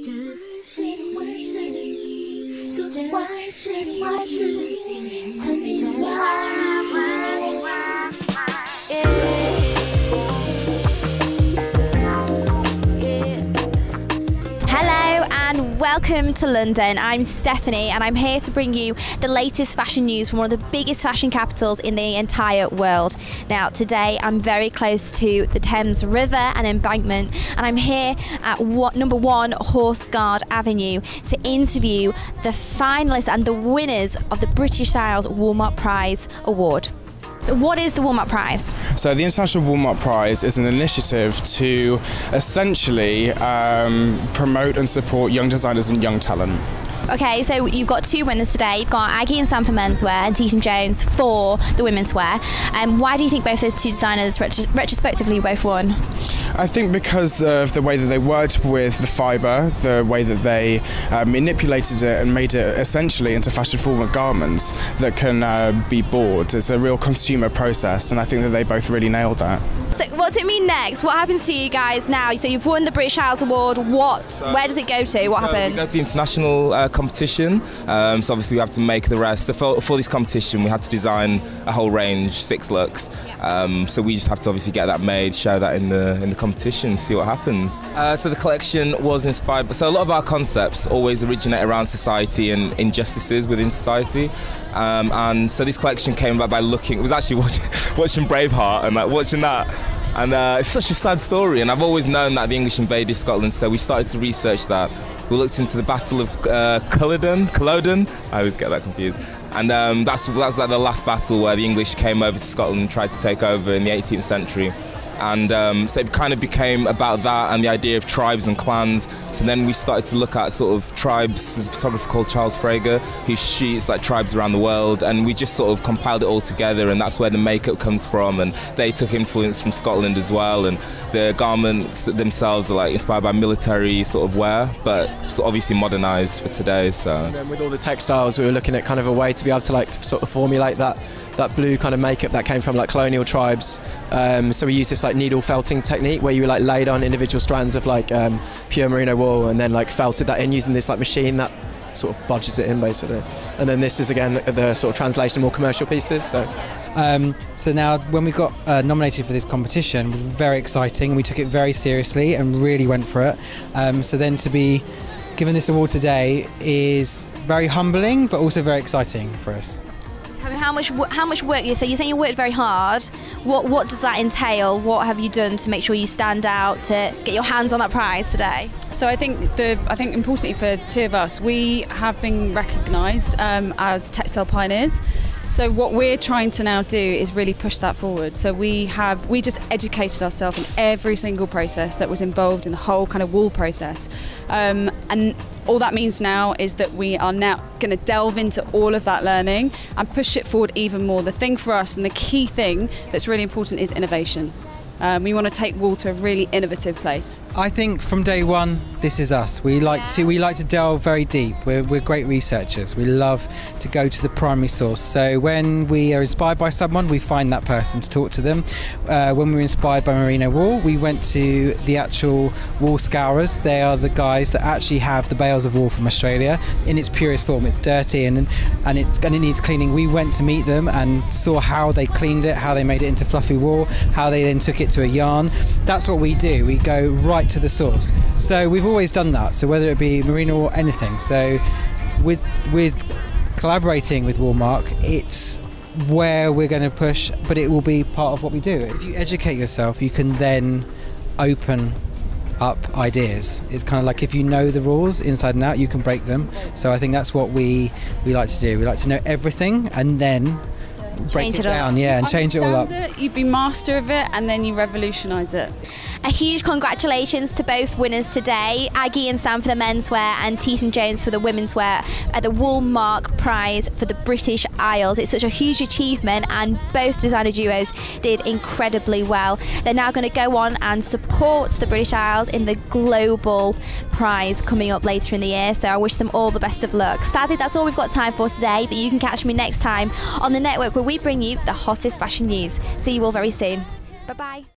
Hello and welcome to London. I'm Stefanie and I'm here to bring you the latest fashion news from one of the biggest fashion capitals in the entire world. Now today I'm very close to the Thames River and Embankment, and I'm here at number 1 Horse Guard Avenue to interview the finalists and the winners of the British Styles Woolmark Prize award. So what is the Woolmark Prize? So the International Woolmark Prize is an initiative to essentially promote and support young designers and young talent. Okay, so you've got 2 winners today. You've got Agi and Sam for menswear and Teatum Jones for the women's wear. Why do you think both those 2 designers retrospectively both won? I think because of the way that they worked with the fibre, the way that they manipulated it and made it essentially into fashion-forward garments that can be bought. It's a real consumer process, and I think that they both really nailed that. So what's it mean next? What happens to you guys now? So you've won the British Styles Award. Where does it go to? What happens? It goes to the international competition. So obviously we have to make the rest. So for this competition, we had to design a whole range, 6 looks. So we just have to obviously get that made, show that in the competition, see what happens. So the collection was inspired. So a lot of our concepts always originate around society and injustices within society. And so this collection came about by looking. It was actually watching Braveheart and watching that. And it's such a sad story, and I've always known that the English invaded Scotland, so we started to research that. We looked into the Battle of Culloden, I always get that confused, and that's like the last battle where the English came over to Scotland and tried to take over in the 18th century. And so it kind of became about that and the idea of tribes and clans. So then we started to look at sort of tribes. There's a photographer called Charles Frager who shoots like tribes around the world, and we just sort of compiled it all together, and that's where the makeup comes from, and they took influence from Scotland as well, and the garments themselves are like inspired by military sort of wear, but sort of obviously modernised for today. So and then with all the textiles, we were looking at kind of a way to be able to like sort of formulate that blue kind of makeup that came from like colonial tribes. So we used this like needle felting technique where you like laid on individual strands of like pure merino wool and then like felted that in using this like machine that sort of bodges it in basically. And then this is again the sort of translation of more commercial pieces. So now when we got nominated for this competition, it was very exciting. We took it very seriously and really went for it. So then to be given this award today is very humbling but also very exciting for us. Tell me how much work you say. You're saying you worked very hard. What does that entail? What have you done to make sure you stand out to get your hands on that prize today? So I think importantly for the 2 of us, we have been recognised as textile pioneers. So what we're trying to now do is really push that forward. So we just educated ourselves in every single process that was involved in the whole kind of wool process. And all that means now is that we are now going to delve into all of that learning and push it forward even more. The thing for us and the key thing that's really important is innovation. We want to take wool to a really innovative place. I think from day one, this is us. We like to delve very deep. We're great researchers. We love to go to the primary source. So when we are inspired by someone, we find that person to talk to them. When we were inspired by merino wool, we went to the actual wool scourers. They are the guys that actually have the bales of wool from Australia in its purest form. It's dirty and it needs cleaning. We went to meet them and saw how they cleaned it, how they made it into fluffy wool, how they then took it to a yarn. That's what we do. We go right to the source. So we've always done that. So whether it be merino or anything. So with collaborating with Woolmark, it's where we're going to push, but it will be part of what we do. If you educate yourself, you can then open up ideas. It's kind of like if you know the rules inside and out, you can break them. So I think that's what we like to do. We like to know everything and then break it down, and change it all up. You be master of it and then you revolutionise it. A huge congratulations to both winners today, Agi and Sam for the menswear and Teatum Jones for the women's wear at the Woolmark Prize for the British Isles. It's such a huge achievement and both designer duos did incredibly well. They're now going to go on and support the British Isles in the global prize coming up later in the year, so I wish them all the best of luck. Sadly, that's all we've got time for today, but you can catch me next time on the network where we bring you the hottest fashion news. See you all very soon. Bye-bye.